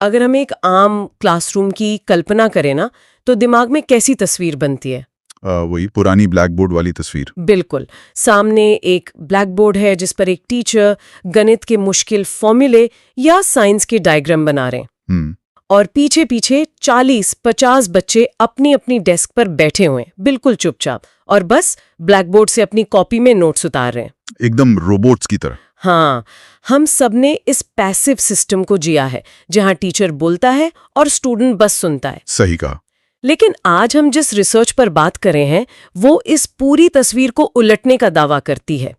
अगर हम एक आम क्लासरूम की कल्पना करें ना, तो दिमाग में कैसी तस्वीर बनती है? वही पुरानी ब्लैक बोर्ड वाली तस्वीर। बिल्कुल। सामने एक ब्लैक बोर्ड है जिस पर एक टीचर गणित के मुश्किल फॉर्मूले या साइंस के डायग्राम बना रहे हैं। और पीछे पीछे 40-50 बच्चे अपनी अपनी डेस्क पर बैठे हुए हैं, बिल्कुल चुपचाप, और बस ब्लैक बोर्ड से अपनी कॉपी में नोट्स उतार रहे हैं। एकदम रोबोट्स की तरह। हाँ, हम सबने इस पैसिव सिस्टम को जिया है, जहां टीचर बोलता है और स्टूडेंट बस सुनता है। सही कहा। लेकिन आज हम जिस रिसर्च पर बात कर रहे हैं, वो इस पूरी तस्वीर को उलटने का दावा करती है।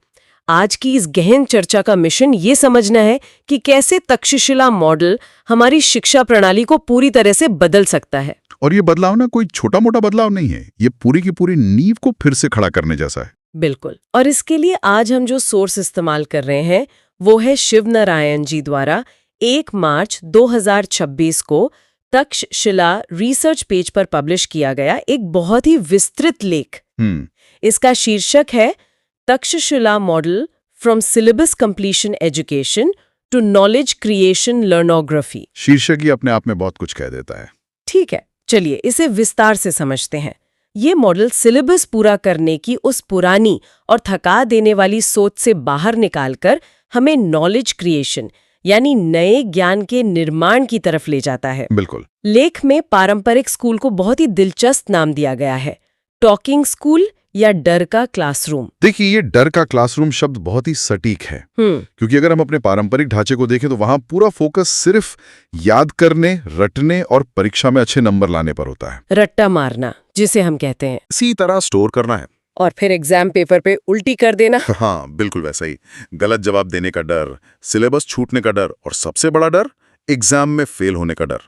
आज की इस गहन चर्चा का मिशन ये समझना है कि कैसे तक्षशिला मॉडल हमारी शिक्षा प्रणाली को पूरी तरह से बदल सकता है। और ये बदलाव ना कोई छोटा मोटा बदलाव नहीं है, ये पूरी की पूरी नींव को फिर से खड़ा करने जैसा है। बिल्कुल। और इसके लिए आज हम जो सोर्स इस्तेमाल कर रहे हैं वो है शिव नारायण जी द्वारा 1 मार्च 2026 को तक्षशिला रिसर्च पेज पर पब्लिश किया गया एक बहुत ही विस्तृत लेख। इसका शीर्षक है Takshashila model from syllabus completion education to knowledge creation learnography. शीर्षक ही अपने आप में बहुत कुछ कह देता है। ठीक है, चलिए इसे विस्तार से समझते हैं। ये मॉडल सिलेबस पूरा करने की उस पुरानी और थका देने वाली सोच से बाहर निकालकर हमें नॉलेज क्रिएशन यानी नए ज्ञान के निर्माण की तरफ ले जाता है। बिल्कुल। लेख में पारंपरिक स्कूल को बहुत ही दिलचस्प नाम दिया गया है, टॉकिंग स्कूल या डर का क्लासरूम। देखिए, ये डर का क्लासरूम शब्द बहुत ही सटीक है, क्योंकि अगर हम अपने पारंपरिक ढांचे को देखें तो वहां पूरा फोकस सिर्फ याद करने, रटने और परीक्षा में अच्छे नंबर लाने पर होता है। रट्टा मारना जिसे हम कहते हैं, इसी तरह स्टोर करना है और फिर एग्जाम पेपर पे उल्टी कर देना। हाँ, बिल्कुल वैसा ही। गलत जवाब देने का डर, सिलेबस छूटने का डर और सबसे बड़ा डर एग्जाम में फेल होने का डर।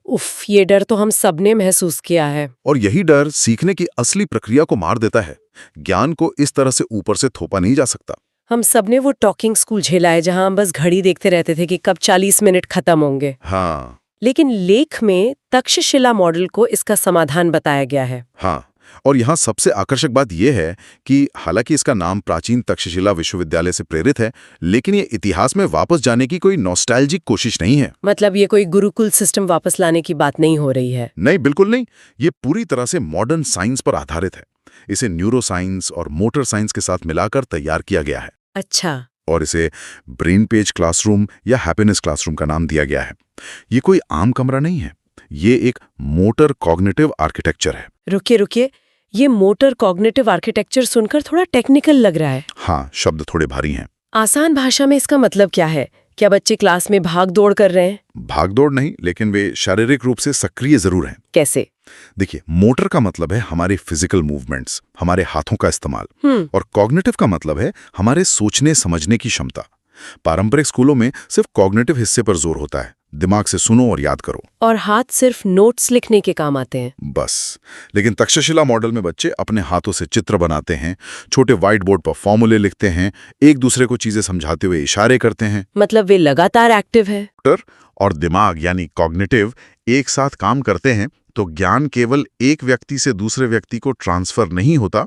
उफ, ये डर तो हम सबने महसूस किया है। और यही डर सीखने की असली प्रक्रिया को मार देता है। ज्ञान को इस तरह से ऊपर से थोपा नहीं जा सकता। हम सबने वो टॉकिंग स्कूल झेला है जहां हम बस घड़ी देखते रहते थे कि कब 40 मिनट खत्म होंगे। हाँ। लेकिन लेख में तक्षशिला मॉडल को इसका समाधान बताया गया है। हाँ, और यहाँ सबसे आकर्षक बात यह है कि हालांकि इसका नाम प्राचीन तक्षशिला विश्वविद्यालय से प्रेरित है, लेकिन ये इतिहास में वापस जाने की कोई नॉस्टैल्जिक कोशिश नहीं है। मतलब ये कोई गुरुकुल सिस्टम वापस लाने की बात नहीं हो रही है। नहीं, बिल्कुल नहीं। ये पूरी तरह से मॉडर्न साइंस पर आधारित है। इसे न्यूरो साइंस और मोटर साइंस के साथ मिलाकर तैयार किया गया है। अच्छा। और इसे ब्रेन पेज क्लासरूम या हैप्पीनेस क्लासरूम का नाम दिया गया है। ये कोई आम कमरा नहीं है, ये एक मोटर कॉग्निटिव आर्किटेक्चर है। रुकिए, ये मोटर कॉग्निटिव आर्किटेक्चर सुनकर थोड़ा टेक्निकल लग रहा है। हाँ, शब्द थोड़े भारी हैं। आसान भाषा में इसका मतलब क्या है? क्या बच्चे क्लास में भाग दौड़ कर रहे हैं? भाग दौड़ नहीं, लेकिन वे शारीरिक रूप से सक्रिय जरूर हैं। कैसे? देखिए, मोटर का मतलब है हमारे फिजिकल मूवमेंट्स, हमारे हाथों का इस्तेमाल, और कॉग्निटिव का मतलब है हमारे सोचने समझने की क्षमता। पारंपरिक स्कूलों में सिर्फ कॉग्निटिव हिस्से पर जोर होता है, दिमाग से सुनो और याद करो, और हाथ सिर्फ नोट्स लिखने के काम आते हैं बस। लेकिन तक्षशिला मॉडल में बच्चे अपने हाथों से चित्र बनाते हैं, छोटे व्हाइट बोर्ड पर फॉर्मूले लिखते हैं, एक दूसरे को चीजें समझाते हुए इशारे करते हैं। मतलब वे लगातार एक्टिव है। और दिमाग यानी कॉग्निटिव एक साथ काम करते हैं, तो ज्ञान केवल एक व्यक्ति से दूसरे व्यक्ति को ट्रांसफर नहीं होता,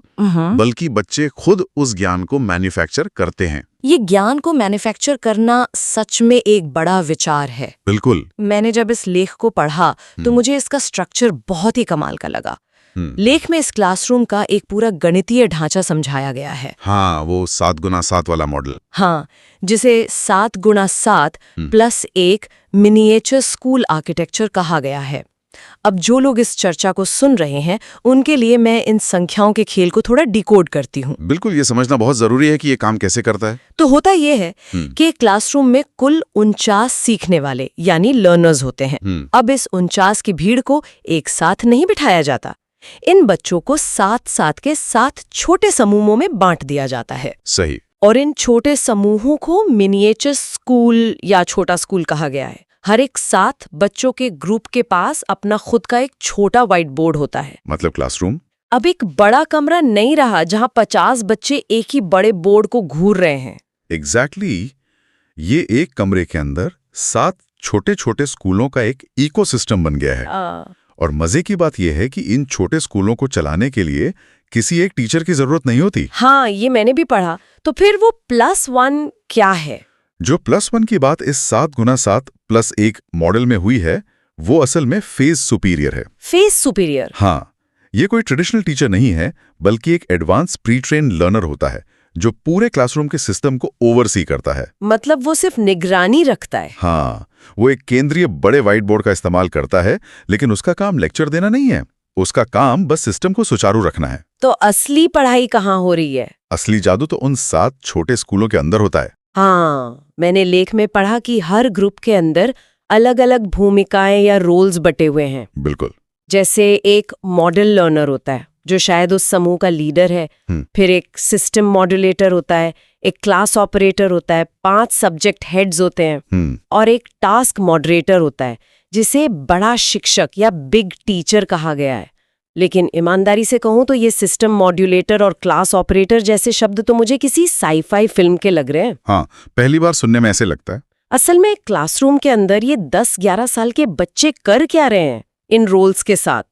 बल्कि बच्चे खुद उस ज्ञान को मैन्युफैक्चर करते हैं। ये ज्ञान को मैन्युफैक्चर करना सच में एक बड़ा विचार है। बिल्कुल। मैंने जब इस लेख को पढ़ा तो मुझे इसका स्ट्रक्चर बहुत ही कमाल का लगा। लेख में इस क्लासरूम का एक पूरा गणितीय ढांचा समझाया गया है। हाँ, वो 7x7 वाला मॉडल। हाँ, जिसे 7x7 + 1 मिनिएचर स्कूल आर्किटेक्चर कहा गया है। अब जो लोग इस चर्चा को सुन रहे हैं उनके लिए मैं इन संख्याओं के खेल को थोड़ा डिकोड करती हूँ। बिल्कुल, ये समझना बहुत जरूरी है कि ये काम कैसे करता है। तो होता ये है कि क्लासरूम में कुल 49 सीखने वाले यानी लर्नर्स होते हैं। अब इस 49 की भीड़ को एक साथ नहीं बिठाया जाता, इन बच्चों को 7-7 के 7 छोटे समूहों में बांट दिया जाता है। सही। और इन छोटे समूहों को मिनिएचर स्कूल या छोटा स्कूल कहा गया है। हर एक 7 बच्चों के ग्रुप के पास अपना खुद का एक छोटा व्हाइट बोर्ड होता है। मतलब क्लासरूम अब एक बड़ा कमरा नहीं रहा जहां 50 बच्चे एक ही बड़े बोर्ड को घूर रहे हैं। एग्जैक्टली। ये एक कमरे के अंदर 7 छोटे छोटे स्कूलों का एक इकोसिस्टम बन गया है। और मजे की बात यह है कि इन छोटे स्कूलों को चलाने के लिए किसी एक टीचर की जरूरत नहीं होती। हाँ, ये मैंने भी पढ़ा। तो फिर वो +1 क्या है? जो +1 की बात इस 7x7 प्लस एक मॉडल में हुई है, वो असल में फेज सुपीरियर है। Phase superior? हाँ, ये कोई ट्रेडिशनल टीचर नहीं है, बल्कि एक एडवांस प्री ट्रेन लर्नर होता है जो पूरे क्लासरूम के सिस्टम को ओवरसी करता है। मतलब वो सिर्फ निगरानी रखता है? हाँ, वो एक केंद्रीय बड़े व्हाइट बोर्ड का इस्तेमाल करता है, लेकिन उसका काम लेक्चर देना नहीं है। उसका काम बस सिस्टम को सुचारू रखना है। तो असली पढ़ाई कहाँ हो रही है? असली जादू तो उन 7 छोटे स्कूलों के अंदर होता है। हाँ, मैंने लेख में पढ़ा कि हर ग्रुप के अंदर अलग अलग भूमिकाएं या रोल्स बटे हुए हैं। बिल्कुल। जैसे एक मॉडल लर्नर होता है जो शायद उस समूह का लीडर है, फिर एक सिस्टम मॉड्यूलेटर होता है, एक क्लास ऑपरेटर होता है, 5 सब्जेक्ट हेड्स होते हैं, और एक टास्क मॉडरेटर होता है जिसे बड़ा शिक्षक या बिग टीचर कहा गया है। लेकिन ईमानदारी से कहूं तो ये सिस्टम मॉड्यूलेटर और क्लास ऑपरेटर जैसे शब्द तो मुझे किसी साई-फाई फिल्म के लग रहे हैं। हाँ, पहली बार सुनने में ऐसे लगता है। असल में क्लासरूम के अंदर ये 10-11 साल के बच्चे कर क्या रहे हैं इन रोल्स के साथ?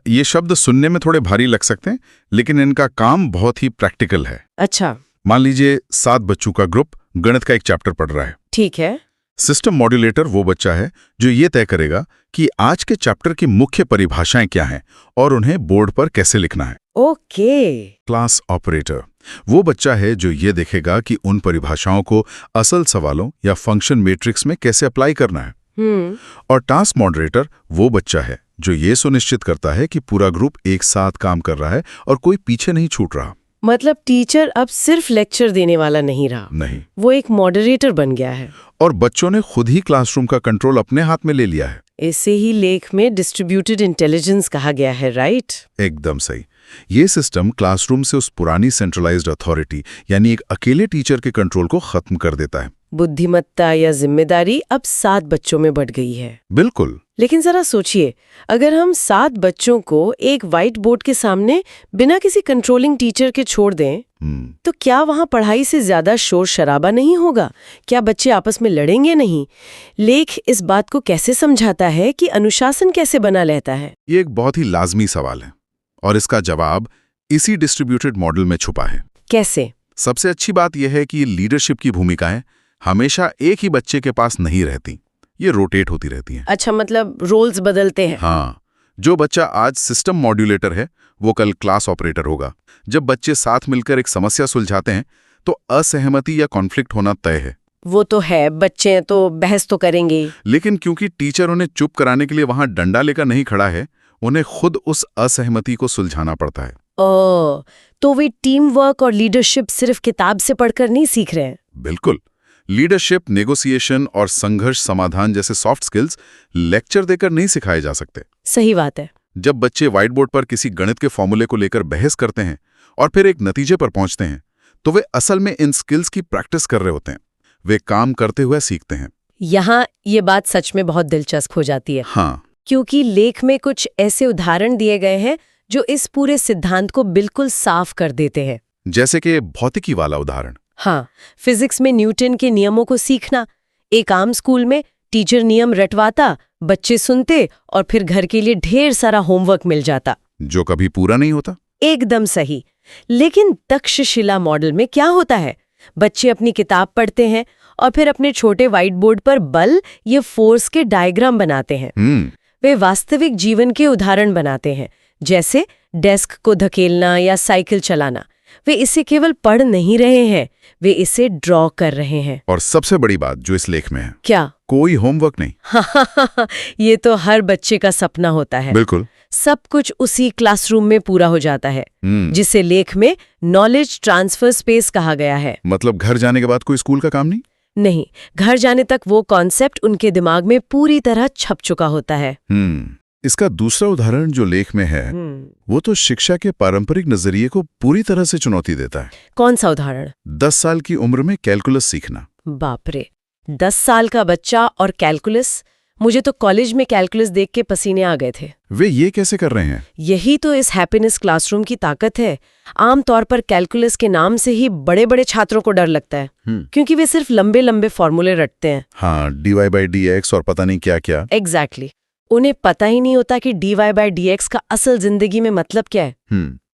ये शब्द सुनने में थोड़े भारी लग सकते हैं, लेकिन इनका काम बहुत ही प्रैक्टिकल है। अच्छा। मान लीजिए 7 बच्चों का ग्रुप गणित का एक चैप्टर पढ़ रहा है। ठीक है। सिस्टम मॉड्यूलेटर वो बच्चा है जो ये तय करेगा कि आज के चैप्टर की मुख्य परिभाषाएं क्या हैं और उन्हें बोर्ड पर कैसे लिखना है। ओके। क्लास ऑपरेटर वो बच्चा है जो ये देखेगा कि उन परिभाषाओं को असल सवालों या फंक्शन मैट्रिक्स में कैसे अप्लाई करना है। और टास्क मॉडरेटर वो बच्चा है जो ये सुनिश्चित करता है कि पूरा ग्रुप एक साथ काम कर रहा है और कोई पीछे नहीं छूट रहा। मतलब टीचर अब सिर्फ लेक्चर देने वाला नहीं रहा, नहीं, वो एक मॉडरेटर बन गया है। और बच्चों ने खुद ही क्लासरूम का कंट्रोल अपने हाथ में ले लिया है। इसे ही लेख में डिस्ट्रीब्यूटेड इंटेलिजेंस कहा गया है, राइट? एकदम सही। ये सिस्टम क्लासरूम से उस पुरानी सेंट्रलाइज्ड अथॉरिटी यानी एक अकेले टीचर के कंट्रोल को खत्म कर देता है। बुद्धिमत्ता या जिम्मेदारी अब 7 बच्चों में बढ़ गई है। बिल्कुल। लेकिन जरा सोचिए, अगर हम 7 बच्चों को एक व्हाइट बोर्ड के सामने बिना किसी कंट्रोलिंग टीचर के छोड़ दें, तो क्या वहां पढ़ाई से ज्यादा शोर शराबा नहीं होगा? क्या बच्चे आपस में लड़ेंगे नहीं? लेख इस बात को कैसे समझाता है कि अनुशासन कैसे बना रहता है? ये एक बहुत ही लाजमी सवाल है और इसका जवाब इसी डिस्ट्रीब्यूटेड मॉडल में छुपा है। कैसे? सबसे अच्छी बात यह है कि लीडरशिप की भूमिकाएं हमेशा एक ही बच्चे के पास नहीं रहती, ये रोटेट होती रहती हैं। अच्छा, मतलब रोल्स बदलते हैं। हाँ, जो बच्चा आज सिस्टम मॉड्यूलेटर है वो कल क्लास ऑपरेटर होगा। जब बच्चे साथ मिलकर एक समस्या सुलझाते हैं तो असहमति या कॉन्फ्लिक्ट होना तय है। वो तो है, बच्चे तो बहस तो करेंगे ही। लेकिन क्योंकि टीचर उन्हें चुप कराने के लिए वहां डंडा लेकर नहीं खड़ा है, उन्हें खुद उस असहमति को सुलझाना पड़ता है। तो वे टीम वर्क और लीडरशिप सिर्फ किताब से पढ़कर नहीं सीख रहे हैं। बिल्कुल। लीडरशिप, नेगोशिएशन और संघर्ष समाधान जैसे सॉफ्ट स्किल्स लेक्चर देकर नहीं सिखाए जा सकते। सही बात है। जब बच्चे व्हाइट बोर्ड पर किसी गणित के फॉर्मूले को लेकर बहस करते हैं और फिर एक नतीजे पर पहुंचते हैं, तो वे असल में इन स्किल्स की प्रैक्टिस कर रहे होते हैं। वे काम करते हुए सीखते हैं। यहाँ ये बात सच में बहुत दिलचस्प हो जाती है। हाँ, क्योंकि लेख में कुछ ऐसे उदाहरण दिए गए हैं जो इस पूरे सिद्धांत को बिल्कुल साफ कर देते हैं। जैसे कि भौतिकी वाला उदाहरण। हाँ, फिजिक्स में न्यूटन के नियमों को सीखना। एक आम स्कूल में टीचर नियम रटवाता, बच्चे सुनते और फिर घर के लिए ढेर सारा होमवर्क मिल जाता, जो कभी पूरा नहीं होता। एकदम सही। लेकिन तक्षशिला मॉडल में क्या होता है? बच्चे अपनी किताब पढ़ते हैं और फिर अपने छोटे व्हाइट बोर्ड पर बल या फोर्स के डायग्राम बनाते हैं। वे वास्तविक जीवन के उदाहरण बनाते हैं, जैसे डेस्क को धकेलना या साइकिल चलाना। वे इसे केवल पढ़ नहीं रहे हैं, वे इसे ड्रॉ कर रहे हैं। और सबसे बड़ी बात जो इस लेख में है, क्या? कोई होमवर्क नहीं। ये तो हर बच्चे का सपना होता है। बिल्कुल। सब कुछ उसी क्लासरूम में पूरा हो जाता है, जिसे लेख में नॉलेज ट्रांसफर स्पेस कहा गया है। मतलब घर जाने के बाद कोई स्कूल का काम नहीं, घर जाने तक वो कॉन्सेप्ट उनके दिमाग में पूरी तरह छप चुका होता है। इसका दूसरा उदाहरण जो लेख में है, वो तो शिक्षा के पारंपरिक नजरिए को पूरी तरह से चुनौती देता है। कौन सा उदाहरण? 10 साल की उम्र में कैलकुलस सीखना। बाप रे, 10 साल का बच्चा और कैलकुलस! मुझे तो कॉलेज में कैलकुलस देख के पसीने आ गए थे। वे ये कैसे कर रहे हैं? यही तो इस हैप्पीनेस क्लासरूम की ताकत है। आमतौर पर कैलकुलस के नाम से ही बड़े बड़े छात्रों को डर लगता है, क्योंकि वे सिर्फ लंबे लंबे फॉर्मूले रटते हैं। हाँ, dy/dx और पता नहीं क्या क्या। एग्जैक्टली। उन्हें पता ही नहीं होता कि dy/dx का असल जिंदगी में मतलब क्या है।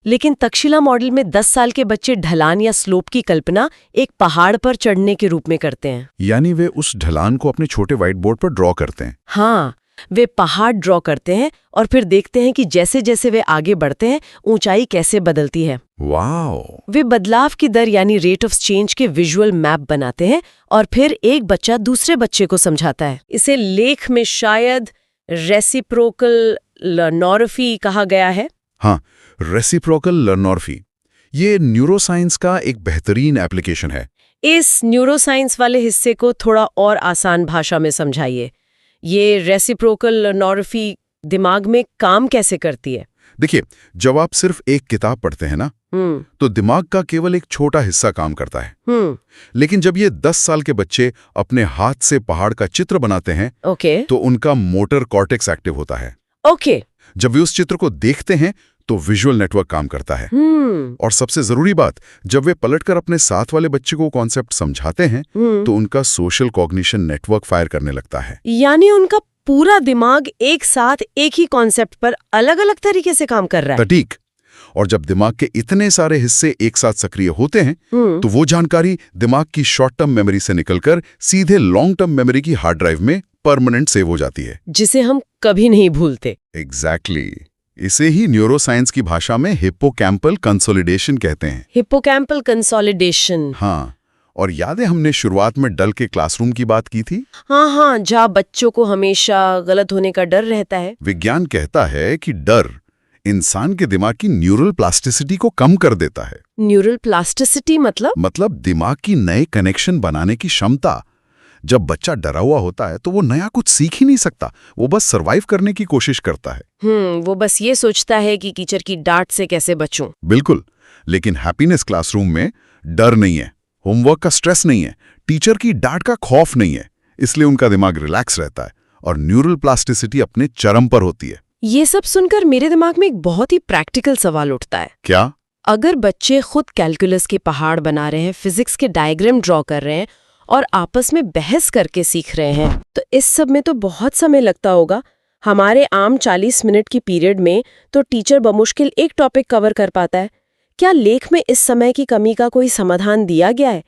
लेकिन तक्षशिला मॉडल में 10 साल के बच्चे ढलान या स्लोप की कल्पना एक पहाड़ पर चढ़ने के रूप में करते हैं। यानी वे उस ढलान को अपने छोटे व्हाइट बोर्ड पर ड्रॉ करते हैं। हाँ, वे पहाड़ ड्रॉ करते हैं और फिर देखते हैं कि जैसे जैसे वे आगे बढ़ते हैं ऊंचाई कैसे बदलती है। वाओ! वे बदलाव की दर यानी रेट ऑफ चेंज के विजुअल मैप बनाते हैं और फिर एक बच्चा दूसरे बच्चे को समझाता है। इसे लेख में शायद रेसिप्रोकल लर्नोरफी कहा गया है। हाँ, रेसिप्रोकल लर्नोरफी ये न्यूरोसाइंस का एक बेहतरीन एप्लीकेशन है। इस न्यूरोसाइंस वाले हिस्से को थोड़ा और आसान भाषा में समझाइए। ये रेसिप्रोकल लर्नोरफी दिमाग में काम कैसे करती है? देखिए, जब आप सिर्फ एक किताब पढ़ते हैं ना, तो दिमाग का केवल एक छोटा हिस्सा काम करता है। लेकिन जब ये 10 साल के बच्चे अपने हाथ से पहाड़ का चित्र बनाते हैं, तो उनका मोटर कॉर्टेक्स एक्टिव होता है। जब वे उस चित्र को देखते हैं तो विजुअल नेटवर्क काम करता है। और सबसे जरूरी बात, जब वे पलटकर अपने साथ वाले बच्चे को कॉन्सेप्ट समझाते हैं, तो उनका सोशल कॉग्निशन नेटवर्क फायर करने लगता है। यानी उनका पूरा दिमाग एक साथ एक ही कॉन्सेप्ट पर अलग-अलग तरीके से काम कर रहा है। ठीक। और जब दिमाग के इतने सारे हिस्से एक साथ सक्रिय होते हैं, तो वो जानकारी दिमाग की शॉर्ट टर्म मेमोरी से निकलकर सीधे लॉन्ग टर्म मेमोरी की हार्ड ड्राइव में परमानेंट सेव हो जाती है, जिसे हम कभी नहीं भूलते। एग्जैक्टली। इसे ही न्यूरोसाइंस की भाषा में हिप्पोकैम्पल कंसोलिडेशन कहते हैं। Hippocampal consolidation. हाँ, और याद है हमने शुरुआत में डल के क्लासरूम की बात की थी? हाँ, जहाँ बच्चों को हमेशा गलत होने का डर रहता है। विज्ञान कहता है कि डर इंसान के दिमाग की न्यूरल प्लास्टिसिटी को कम कर देता है। न्यूरल प्लास्टिसिटी मतलब दिमाग की नए कनेक्शन बनाने की क्षमता। जब बच्चा डरा हुआ होता है तो वो नया कुछ सीख ही नहीं सकता, वो बस सरवाइव करने की कोशिश करता है। वो बस ये सोचता है कि टीचर की डांट से कैसे बचूं। बिल्कुल। लेकिन हैप्पीनेस क्लासरूम में डर नहीं है, होमवर्क का स्ट्रेस नहीं है, टीचर की डांट का खौफ नहीं है, इसलिए उनका दिमाग रिलैक्स रहता है और न्यूरल प्लास्टिसिटी अपने चरम पर होती है। ये सब सुनकर मेरे दिमाग में एक बहुत ही प्रैक्टिकल सवाल उठता है। क्या? अगर बच्चे खुद कैलकुलस के पहाड़ बना रहे हैं, फिजिक्स के डायग्राम ड्रॉ कर रहे हैं और आपस में बहस करके सीख रहे हैं, तो इस सब में तो बहुत समय लगता होगा। हमारे आम 40 मिनट की पीरियड में तो टीचर बमुश्किल एक टॉपिक कवर कर पाता है। क्या लेख में इस समय की कमी का कोई समाधान दिया गया है?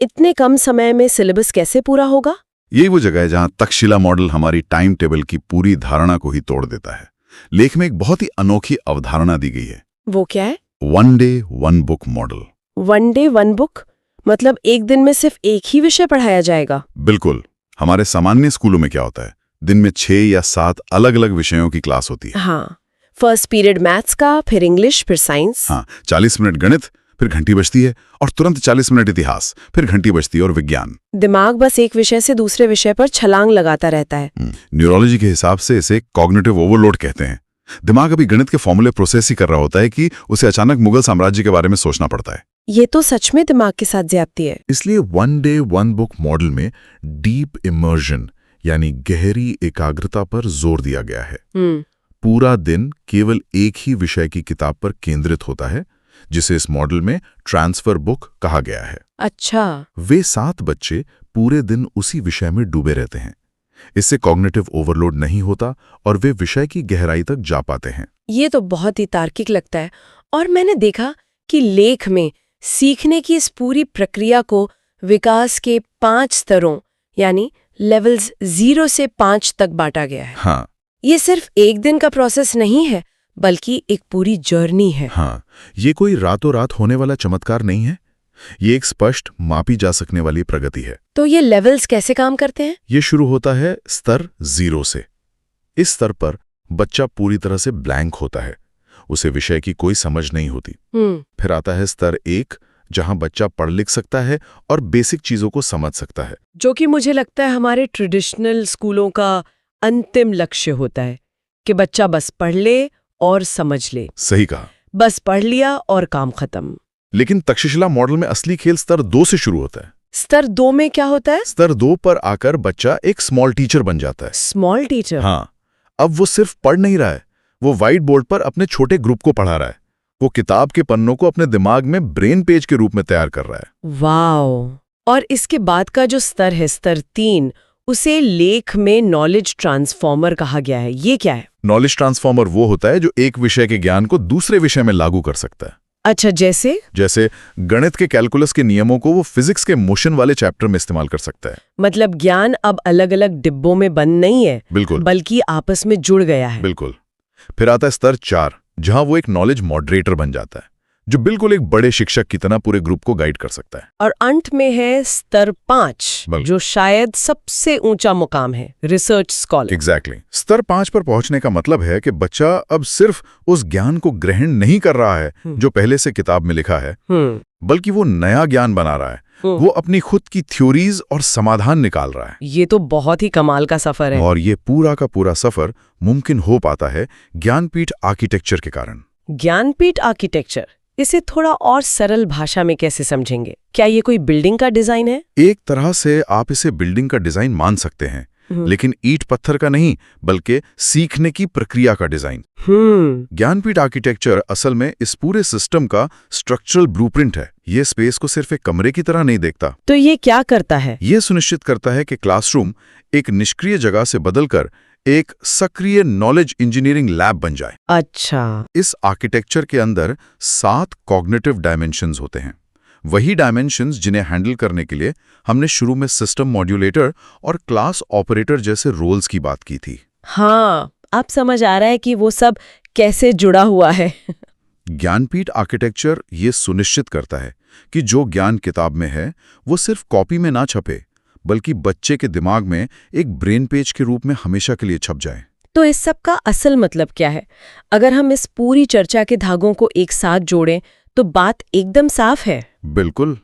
इतने कम समय में सिलेबस कैसे पूरा होगा? यही वो जगह है जहां तक्षशिला मॉडल हमारी टाइम टेबल की पूरी धारणा को ही तोड़ देता है। लेख में एक बहुत ही अनोखी अवधारणा दी गई है। वो क्या है? 1 day 1 book model. 1 day 1 book मतलब एक दिन में सिर्फ एक ही विषय पढ़ाया जाएगा? बिल्कुल। हमारे सामान्य स्कूलों में क्या होता है, दिन में 6 या 7 अलग अलग विषयों की क्लास होती है। हाँ, फर्स्ट पीरियड मैथ्स का, फिर इंग्लिश, फिर साइंस। हाँ, 40 मिनट गणित, फिर घंटी बजती है, और तुरंत 40 मिनट इतिहास, फिर घंटी बजती है और विज्ञान। दिमाग बस एक विषय से दूसरे विषय पर छलांग लगाता रहता है। न्यूरोलॉजी के हिसाब से इसे कॉग्निटिव ओवरलोड कहते हैं। दिमाग अभी गणित के फॉर्मूले प्रोसेस ही कर रहा होता है कि उसे अचानक मुगल साम्राज्य के बारे में सोचना पड़ता है। ये तो सच में दिमाग के साथ ज्यादती है। इसलिए 1 डे 1 बुक मॉडल में डीप इमर्जन यानी गहरी एकाग्रता पर जोर दिया गया है। पूरा दिन केवल एक ही विषय की किताब पर केंद्रित होता है, जिसे इस मॉडल में ट्रांसफर बुक कहा गया है। अच्छा। वे 7 बच्चे पूरे दिन उसी विषय में डूबे रहते हैं। इससे कॉग्निटिव ओवरलोड नहीं होता और वे विषय की गहराई तक जा पाते हैं। ये तो बहुत ही तार्किक लगता है। और मैंने देखा कि लेख में सीखने की इस पूरी प्रक्रिया को विकास के 5 स्तरों यानी लेवल्स 0 से 5 तक बांटा गया है। हाँ, ये सिर्फ एक दिन का प्रोसेस नहीं है, बल्कि एक पूरी जर्नी है। हाँ, ये कोई रातों रात होने वाला चमत्कार नहीं है, ये एक स्पष्ट मापी जा सकने वाली प्रगति है। तो ये लेवल्स कैसे काम करते हैं? ये शुरू होता है स्तर 0 से। इस स्तर पर बच्चा पूरी तरह से ब्लैंक होता है, उसे विषय की कोई समझ नहीं होती। फिर आता है स्तर 1, जहां बच्चा पढ़ लिख सकता है और बेसिक चीजों को समझ सकता है, जो कि मुझे लगता है हमारे ट्रेडिशनल स्कूलों का अंतिम लक्ष्य होता है कि बच्चा बस पढ़ ले और समझ ले। सही कहा, बस पढ़ लिया और काम खत्म। लेकिन तक्षशिला मॉडल में असली खेल स्तर 2 से शुरू होता है। स्तर 2 में क्या होता है? स्तर 2 पर आकर बच्चा एक स्मॉल टीचर बन जाता है। Small teacher? हाँ, अब वो सिर्फ पढ़ नहीं रहा है, वो व्हाइट बोर्ड पर अपने छोटे ग्रुप को पढ़ा रहा है। वो किताब के पन्नों को अपने दिमाग में ब्रेन पेज के रूप में तैयार कर रहा है। वाओ! और इसके बाद का जो स्तर है, स्तर 3, उसे लेख में नॉलेज ट्रांसफॉर्मर कहा गया है। ये क्या है? नॉलेज ट्रांसफॉर्मर वो होता है जो एक विषय के ज्ञान को दूसरे विषय में लागू कर सकता है। अच्छा, जैसे गणित के कैलकुलस के नियमों को वो फिजिक्स के मोशन वाले चैप्टर में इस्तेमाल कर सकता है। मतलब ज्ञान अब अलग अलग डिब्बों में बंद नहीं है, बिल्कुल, बल्कि आपस में जुड़ गया है। बिल्कुल। फिर आता है स्तर 4, जहां वो एक नॉलेज मॉडरेटर बन जाता है, जो बिल्कुल एक बड़े शिक्षक की तरह पूरे ग्रुप को गाइड कर सकता है। और अंत में है स्तर 5, जो शायद सबसे ऊंचा मुकाम है, रिसर्च स्कॉलर। एग्जैक्टली। स्तर 5 पर पहुंचने का मतलब है कि बच्चा अब सिर्फ उस ज्ञान को ग्रहण नहीं कर रहा है जो पहले से किताब में लिखा है, बल्कि वो नया ज्ञान बना रहा है। वो अपनी खुद की थ्योरीज और समाधान निकाल रहा है। ये तो बहुत ही कमाल का सफर है। और ये पूरा का पूरा सफर मुमकिन हो पाता है ज्ञानपीठ आर्किटेक्चर के कारण। ज्ञानपीठ आर्किटेक्चर, इसे थोड़ा और सरल भाषा में कैसे समझेंगे? क्या ये कोई बिल्डिंग का डिजाइन है? एक तरह से आप इसे बिल्डिंग का डिजाइन मान सकते हैं, लेकिन ईंट पत्थर का नहीं, बल्कि सीखने की प्रक्रिया का डिजाइन। ज्ञानपीठ आर्किटेक्चर असल में इस पूरे सिस्टम का स्ट्रक्चरल ब्लूप्रिंट है। ये स्पेस को सिर्फ एक कमरे की तरह नहीं देखता। तो ये क्या करता है? ये सुनिश्चित करता है कि क्लासरूम एक निष्क्रिय जगह से बदलकर एक सक्रिय नॉलेज इंजीनियरिंग लैब बन जाए। अच्छा। इस आर्किटेक्चर के अंदर 7 कॉग्निटिव डायमेंशंस होते हैं, वही डायमेंशंस जिन्हें हैंडल करने के लिए हमने शुरू में सिस्टम मॉड्यूलेटर और क्लास ऑपरेटर जैसे रोल्स की बात की थी। हाँ, अब समझ आ रहा है कि वो सब कैसे जुड़ा हुआ है। ज्ञानपीठ आर्किटेक्चर ये सुनिश्चित करता है कि जो ज्ञान किताब में है वो सिर्फ कॉपी में ना छपे, बल्कि बच्चे के दिमाग में एक ब्रेन पेज के रूप में हमेशा के लिए छप जाए। तो इस सब का असल मतलब क्या है? अगर हम इस पूरी चर्चा के धागों को एक साथ जोड़ें तो बात एकदम साफ है। बिल्कुल।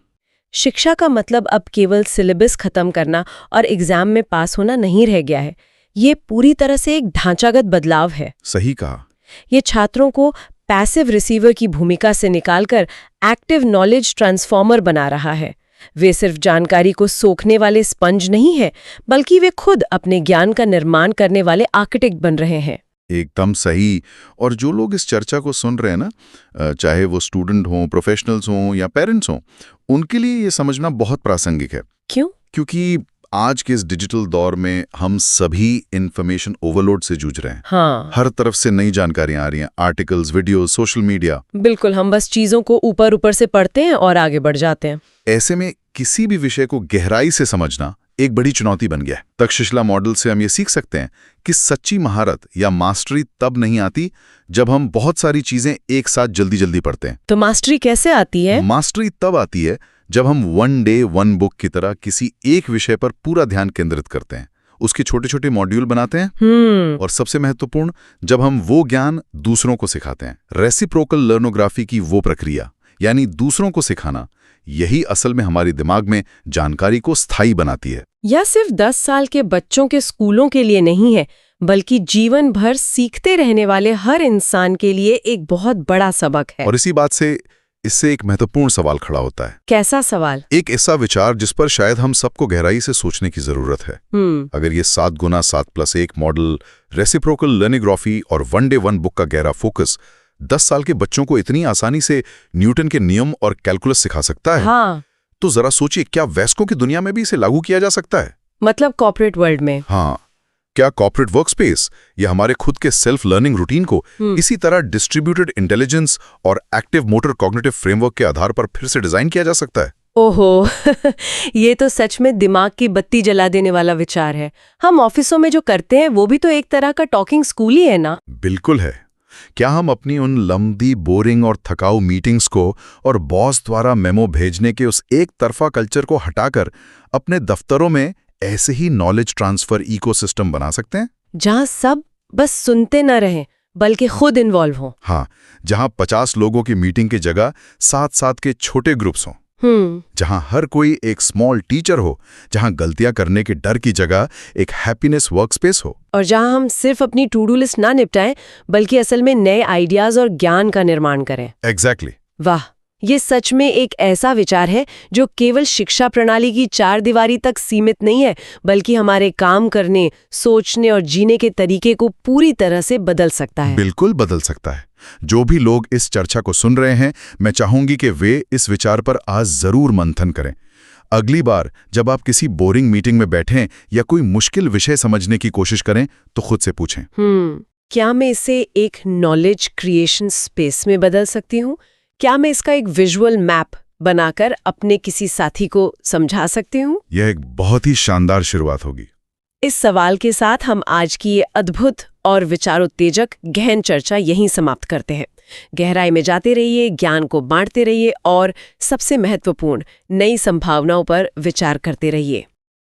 शिक्षा का मतलब अब केवल सिलेबस खत्म करना और एग्जाम में पास होना नहीं रह गया है। ये पूरी तरह से एक ढांचागत बदलाव है। सही कहा। ये छात्रों को पैसिव रिसीवर की भूमिका से निकालकर एक्टिव नॉलेज ट्रांसफॉर्मर बना रहा है। वे सिर्फ जानकारी को सोखने वाले स्पंज नहीं है, बल्कि वे खुद अपने ज्ञान का निर्माण करने वाले आर्किटेक्ट बन रहे हैं। एकदम सही। और जो लोग इस चर्चा को सुन रहे हैं ना, चाहे वो स्टूडेंट हों, प्रोफेशनल्स हों या पेरेंट्स हों, उनके लिए ये समझना बहुत प्रासंगिक है। क्यों? क्योंकि आज के इस डिजिटल दौर में हम सभी इंफॉर्मेशन ओवरलोड से जूझ रहे हैं। हाँ। हर तरफ से नई जानकारियां आ रही हैं, आर्टिकल्स, वीडियोस, सोशल मीडिया। बिल्कुल, हम बस चीजों को ऊपर ऊपर से पढ़ते हैं और आगे बढ़ जाते हैं। ऐसे में किसी भी विषय को गहराई से समझना एक बड़ी चुनौती बन गया है। तक्षशिला मॉडल से हम ये सीख सकते हैं कि सच्ची महारत या मास्टरी तब नहीं आती जब हम बहुत सारी चीजें एक साथ जल्दी जल्दी पढ़ते हैं। तो मास्टरी कैसे आती है? मास्टरी तब आती है जब हम वन डे वन बुक की तरह किसी एक विषय पर पूरा ध्यान केंद्रित करते हैं, उसके छोटे छोटे मॉड्यूल बनाते हैं, और सबसे महत्वपूर्ण, जब हम वो ज्ञान दूसरों को सिखाते हैं। रेसिप्रोकल लर्नोग्राफी की वो प्रक्रिया, यानी दूसरों को सिखाना, यही असल में हमारी दिमाग में जानकारी को स्थायी बनाती है। यह सिर्फ 10 साल के बच्चों के स्कूलों के लिए नहीं है, बल्कि जीवन भर सीखते रहने वाले हर इंसान के लिए एक बहुत बड़ा सबक है। और इसी बात से इससे एक महत्वपूर्ण सवाल खड़ा होता है। कैसा सवाल? एक ऐसा विचार जिस पर शायद हम सबको गहराई से सोचने की जरूरत है। अगर ये 7x7+1 मॉडल, रेसिप्रोकल लर्निंग्राफी और वन डे वन बुक का गहरा फोकस 10 साल के बच्चों को इतनी आसानी से न्यूटन के नियम और कैलकुलस सिखा सकता है, हाँ। तो जरा सोचिए, क्या वयस्कों की दुनिया में भी इसे लागू किया जा सकता है? मतलब कॉर्पोरेट वर्ल्ड में? हाँ। क्या कॉर्पोरेट वर्कस्पेस या हमारे खुद के सेल्फ लर्निंग रूटीन को इसी तरह डिस्ट्रीब्यूटेड इंटेलिजेंस और एक्टिव मोटर कॉग्निटिव फ्रेमवर्क के आधार पर फिर से डिजाइन किया जा सकता है? ओहो ये तो सच में दिमाग की बत्ती जला देने वाला विचार है। हम ऑफिसों में जो करते हैं वो भी तो एक तरह का टॉकिंग स्कूल ही है ना? बिल्कुल है। क्या हम अपनी उन लंबी, बोरिंग और थकाऊ मीटिंग्स को और बॉस द्वारा मेमो भेजने के उस एक तरफा कल्चर को हटाकर अपने दफ्तरों में ऐसे ही नॉलेज ट्रांसफर इकोसिस्टम बना सकते हैं, जहां सब बस सुनते न रहें बल्कि खुद इन्वॉल्व हों? हाँ, जहां 50 लोगों की मीटिंग की जगह 7-7 के छोटे ग्रुप्स हों, जहां हर कोई एक स्मॉल टीचर हो, जहां गलतियां करने के डर की जगह एक हैप्पीनेस वर्कस्पेस हो, और जहां हम सिर्फ अपनी टू डू लिस्ट ना निपटाएं बल्कि असल में नए आइडियाज और ज्ञान का निर्माण करें। एग्जैक्टली। वाह, ये सच में एक ऐसा विचार है जो केवल शिक्षा प्रणाली की 4 दीवारी तक सीमित नहीं है, बल्कि हमारे काम करने, सोचने और जीने के तरीके को पूरी तरह से बदल सकता है। बिल्कुल बदल सकता है। जो भी लोग इस चर्चा को सुन रहे हैं, मैं चाहूंगी कि वे इस विचार पर आज जरूर मंथन करें। अगली बार जब आप किसी बोरिंग मीटिंग में बैठें या कोई मुश्किल विषय समझने की कोशिश करें, तो खुद से पूछें, क्या मैं इसे एक नॉलेज क्रिएशन स्पेस में बदल सकती हूँ? क्या मैं इसका एक विजुअल मैप बनाकर अपने किसी साथी को समझा सकती हूँ? यह एक बहुत ही शानदार शुरुआत होगी। इस सवाल के साथ हम आज की ये अद्भुत और विचारोत्तेजक गहन चर्चा यहीं समाप्त करते हैं। गहराई में जाते रहिए, ज्ञान को बांटते रहिए और सबसे महत्वपूर्ण नई संभावनाओं पर विचार करते रहिए।